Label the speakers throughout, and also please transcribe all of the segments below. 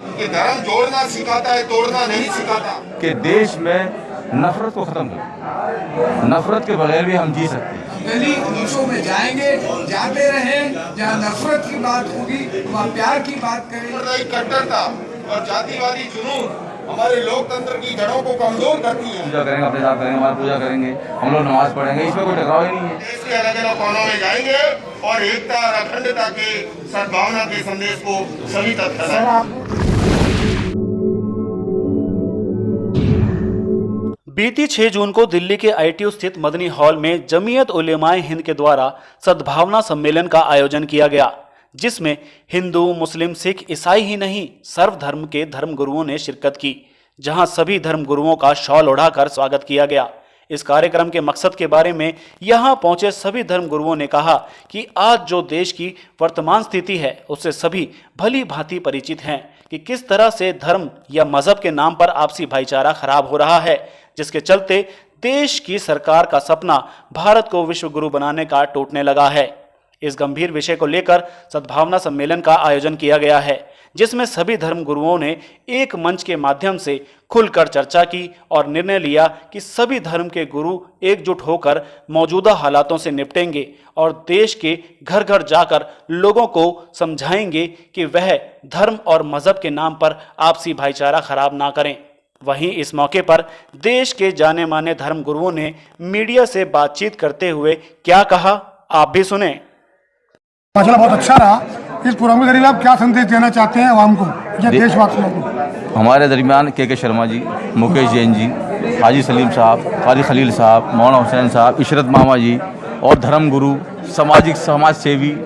Speaker 1: कि धर्म जोड़ना सिखाता है, तोड़ना नहीं सिखाता।
Speaker 2: कि देश में नफरत को खत्म करें, नफरत के बगैर भी हम जी सकते हैं।
Speaker 3: गली देशों में जाएंगे, जाते रहें, जहाँ नफरत की बात होगी वहाँ प्यार की बात करें।
Speaker 1: कट्टरता और जातिवादी जुनून हमारे लोकतंत्र की जड़ों को कमजोर करती है।
Speaker 2: पूजा करेंगे, अपने साथ करेंगे, हमारी पूजा करेंगे, हम लोग नमाज पढ़ेंगे, इसमें कोई टकराव ही नहीं है।
Speaker 1: देश के अलग अलग कोनों में जाएंगे और एकता और अखंडता के सद्भावना के संदेश को सभी तक फैलाएंगे।
Speaker 4: बीती 6 जून को दिल्ली के ITU स्थित मदनी हॉल में जमीयत उलेमाए हिंद के द्वारा सद्भावना सम्मेलन का आयोजन किया गया, जिसमें हिंदू, मुस्लिम, सिख, ईसाई ही नहीं सर्व धर्म के धर्म गुरुओं ने शिरकत की, जहां सभी धर्म गुरुओं का शॉल ओढ़ाकर स्वागत किया गया। इस कार्यक्रम के मकसद के बारे में यहां पहुंचे सभी धर्म गुरुओं ने कहा कि आज जो देश की वर्तमान स्थिति है उससे सभी भली भांति परिचित हैं कि किस तरह से धर्म या मजहब के नाम पर आपसी भाईचारा खराब हो रहा है, जिसके चलते देश की सरकार का सपना भारत को विश्व गुरु बनाने का टूटने लगा है। इस गंभीर विषय को लेकर सद्भावना सम्मेलन का आयोजन किया गया है, जिसमें सभी धर्म गुरुओं ने एक मंच के माध्यम से खुलकर चर्चा की और निर्णय लिया कि सभी धर्म के गुरु एकजुट होकर मौजूदा हालातों से निपटेंगे और देश के घर घर जाकर लोगों को समझाएंगे कि वह धर्म और मजहब के नाम पर आपसी भाईचारा खराब ना करें। वहीं इस मौके पर देश के जाने माने धर्म गुरुओं ने मीडिया से बातचीत करते हुए क्या कहा, आप भी सुने।
Speaker 5: माशाल्लाह बहुत अच्छा रहा। इस प्रोग्राम के जरिए आप क्या संदेश देना चाहते हैं आवाम को या देशवासियों को?
Speaker 2: हमारे दरमियान के शर्मा जी, मुकेश जैन जी, हाजी सलीम साहब, कारी खलील साहब, मौलाना हुसैन साहब, इशरत मामा जी और धर्म गुरु, सामाजिक समाज सेवी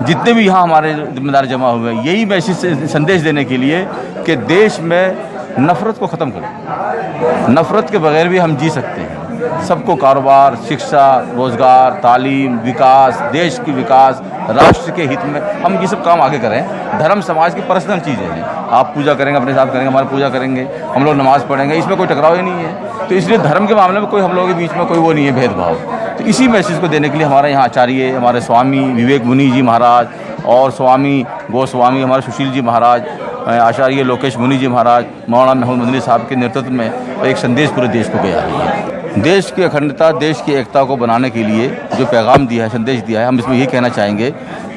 Speaker 2: जितने भी यहाँ हमारे जिम्मेदार जमा हुए हैं, यही मैसेज संदेश देने के लिए कि देश में नफ़रत को ख़त्म करें, नफ़रत के बगैर भी हम जी सकते हैं। सबको कारोबार, शिक्षा, रोज़गार, तालीम, विकास, देश की विकास, राष्ट्र के हित में हम ये सब काम आगे करें। धर्म समाज की पर्सनल चीज़ें हैं। आप पूजा करेंगे, अपने साथ करेंगे, हमारी पूजा करेंगे, हम लोग नमाज़ पढ़ेंगे, इसमें कोई टकराव ही नहीं है। तो इसलिए धर्म के मामले में कोई हम लोगों के बीच में कोई वो नहीं है भेदभाव। तो इसी मैसेज को देने के लिए हमारे यहाँ आचार्य, हमारे स्वामी विवेक मुनि जी महाराज और स्वामी गोस्वामी हमारे सुशील जी महाराज, आचार्य लोकेश मुनि जी महाराज, मौलाना महमूद मदनी साहब के नेतृत्व में एक संदेश पूरे देश को गया है। देश की अखंडता, देश की एकता को बनाने के लिए जो पैगाम दिया है, संदेश दिया है, हम इसमें ये कहना चाहेंगे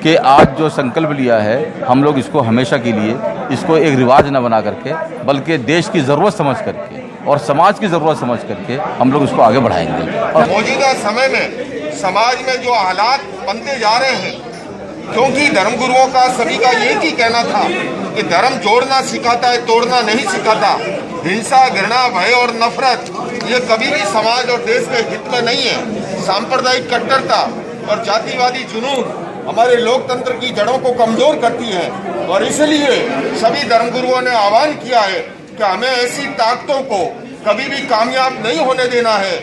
Speaker 2: कि आज जो संकल्प लिया है हम लोग इसको हमेशा के लिए इसको एक रिवाज न बना करके, बल्कि देश की ज़रूरत समझ करके और समाज की ज़रूरत समझ करके हम लोग इसको आगे बढ़ाएंगे।
Speaker 1: और मौजूदा समय में समाज में जो हालात बनते जा रहे हैं, क्योंकि धर्म गुरुओं का सभी का एक ही कहना था कि धर्म जोड़ना सिखाता है, तोड़ना नहीं सिखाता। हिंसा, घृणा, भय और नफरत ये कभी भी समाज और देश के हित में नहीं है। सांप्रदायिक कट्टरता और जातिवादी जुनून हमारे लोकतंत्र की जड़ों को कमजोर करती है और इसलिए सभी धर्मगुरुओं ने आह्वान किया है कि हमें ऐसी ताकतों को कभी भी कामयाब नहीं होने देना है।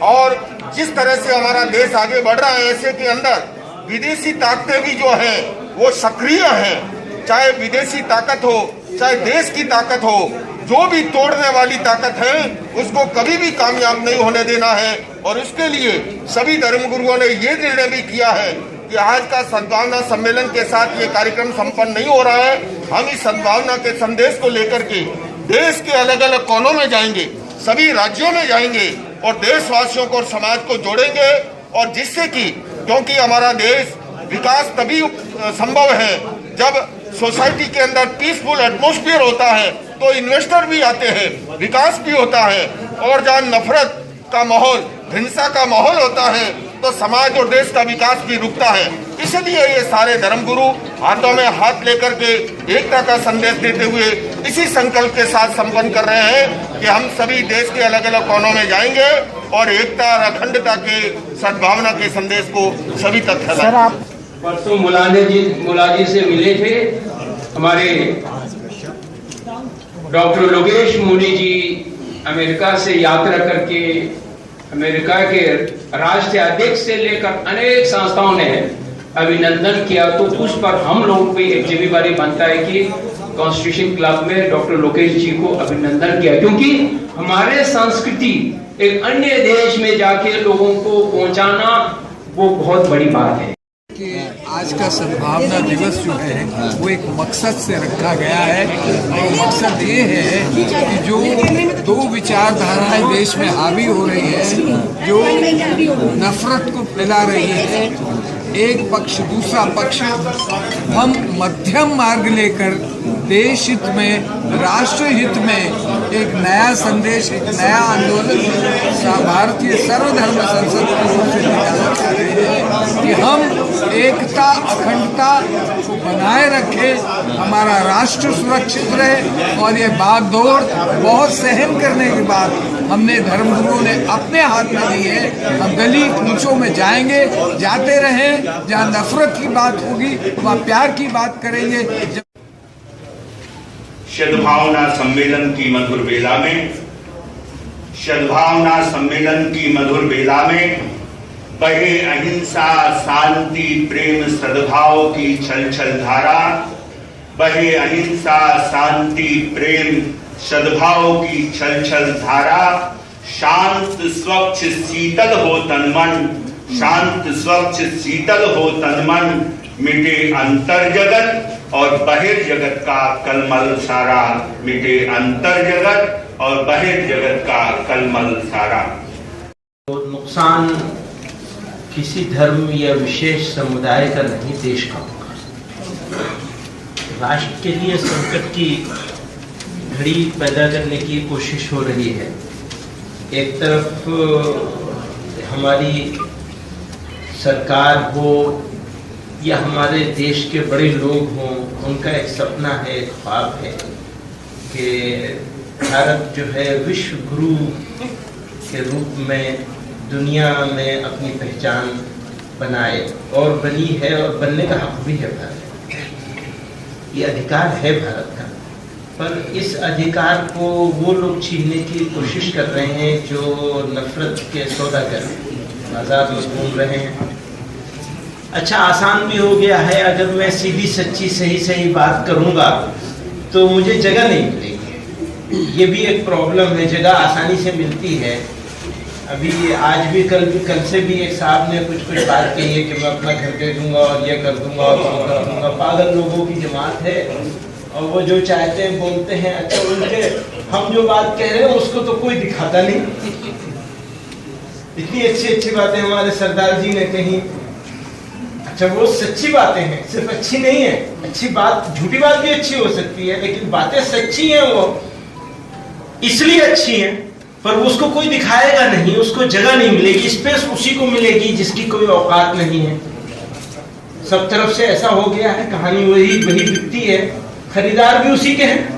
Speaker 1: और जिस तरह से हमारा देश आगे बढ़ रहा है, ऐसे के अंदर विदेशी ताकतें भी जो हैं वो सक्रिय हैं। चाहे विदेशी ताकत हो, चाहे देश की ताकत हो, जो भी तोड़ने वाली ताकत है उसको कभी भी कामयाब नहीं होने देना है। और उसके लिए सभी धर्मगुरुओं ने ये निर्णय भी किया है कि आज का सद्भावना सम्मेलन के साथ ये कार्यक्रम संपन्न नहीं हो रहा है। हम इस सद्भावना के संदेश को लेकर के देश के अलग अलग कोनों में जाएंगे, सभी राज्यों में जाएंगे और देशवासियों को और समाज को जोड़ेंगे। और जिससे कि क्योंकि हमारा देश विकास तभी संभव है जब सोसाइटी के अंदर पीसफुल एटमॉस्फेयर होता है, तो इन्वेस्टर भी आते हैं, विकास भी होता है। और जहाँ नफरत का माहौल, हिंसा का माहौल होता है, तो समाज और देश का विकास भी रुकता है। इसलिए ये सारे धर्मगुरु हाथों में हाथ लेकर के एकता का संदेश देते हुए इसी संकल्प के साथ संपन्न कर रहे हैं कि हम सभी देश के अलग अलग कोनों में जाएंगे और एकता और अखंडता के सद्भावना के संदेश को सभी तक फैलाएंगे।
Speaker 6: परसों मुलाजी से मिले थे हमारे डॉक्टर लोकेश मुनि जी, अमेरिका से यात्रा करके अमेरिका के राष्ट्रीय अध्यक्ष से लेकर अनेक संस्थाओं ने अभिनंदन किया। तो उस पर हम लोग भी एक जिम्मेदारी बनता है कि कॉन्स्टिट्यूशन क्लब में डॉक्टर लोकेश जी को अभिनंदन किया, क्योंकि हमारे संस्कृति एक अन्य देश में जाके लोगों को पहुंचाना वो बहुत बड़ी बात है।
Speaker 3: कि आज का सद्भावना दिवस जो है वो एक मकसद से रखा गया है और मकसद ये है कि जो दो विचारधाराएं देश में हावी हो रही है, जो नफरत को फैला रही है, एक पक्ष दूसरा पक्ष, हम मध्यम मार्ग लेकर देश हित में, राष्ट्र हित में एक नया संदेश, एक नया आंदोलन भारतीय सर्वधर्म संसद की ओर से निकालना चाह रहे हैं कि हम एकता अखंडता को बनाए रखें, हमारा राष्ट्र सुरक्षित रहे। और ये बागडोर बहुत सहन करने के बाद हमने धर्मगुरुओं ने अपने हाथ में ली है। हम गली कूचों में जाएंगे, जाते रहें, जहाँ नफरत की बात होगी वहाँ प्यार की बात करेंगे।
Speaker 7: सद्भावना सम्मेलन की मधुर बेला में, सद्भावना सम्मेलन की मधुर बेला में बहे अहिंसा शांति प्रेम सद्भाव की छल छल धारा, बहे अहिंसा शांति प्रेम सद्भाव की छल छल धारा। शांत स्वच्छ शीतल हो तन मन, शांत स्वच्छ शीतल हो तन मन, मिटे अंतर जगत और बहिर्जगत का कलमल सारा, मिटे अंतर जगत और बहिर्जगत का कलमल सारा।
Speaker 8: तो नुकसान किसी धर्म या विशेष समुदाय का नहीं, देश का होगा। राष्ट्र के लिए संकट की घड़ी पैदा करने की कोशिश हो रही है। एक तरफ हमारी सरकार हो या हमारे देश के बड़े लोग हों, उनका एक सपना है, एक ख्वाब है कि भारत जो है विश्व गुरु के रूप में दुनिया में अपनी पहचान बनाए, और बनी है और बनने का हक भी है भारत। ये अधिकार है भारत का, पर इस अधिकार को वो लोग छीनने की कोशिश कर रहे हैं जो नफरत के सौदागर बाजार में घूम रहे हैं। अच्छा, आसान भी हो गया है, अगर मैं सीधी सच्ची सही सही बात करूंगा तो मुझे जगह नहीं मिलेगी। ये भी एक प्रॉब्लम है, जगह आसानी से मिलती है। अभी आज भी कल से भी एक साहब ने कुछ बात कही है कि मैं अपना घर दे दूंगा और ये कर दूंगा और वो कर दूंगा। पागल लोगों की जमात है और वो जो चाहते हैं बोलते हैं। अच्छा, उनके हम जो बात कह रहे हैं उसको तो कोई दिखाता नहीं। इतनी अच्छी बातें हमारे सरदार जी ने कही। अच्छा, वो सच्ची बातें हैं, सिर्फ अच्छी नहीं है। अच्छी बात, झूठी बात भी अच्छी हो सकती है, लेकिन बातें सच्ची हैं, वो इसलिए अच्छी हैं, पर उसको कोई दिखाएगा नहीं, उसको जगह नहीं मिलेगी, स्पेस उसी को मिलेगी जिसकी कोई औकात नहीं है। सब तरफ से ऐसा हो गया है, कहानी वही बिकती है, खरीदार भी उसी के हैं।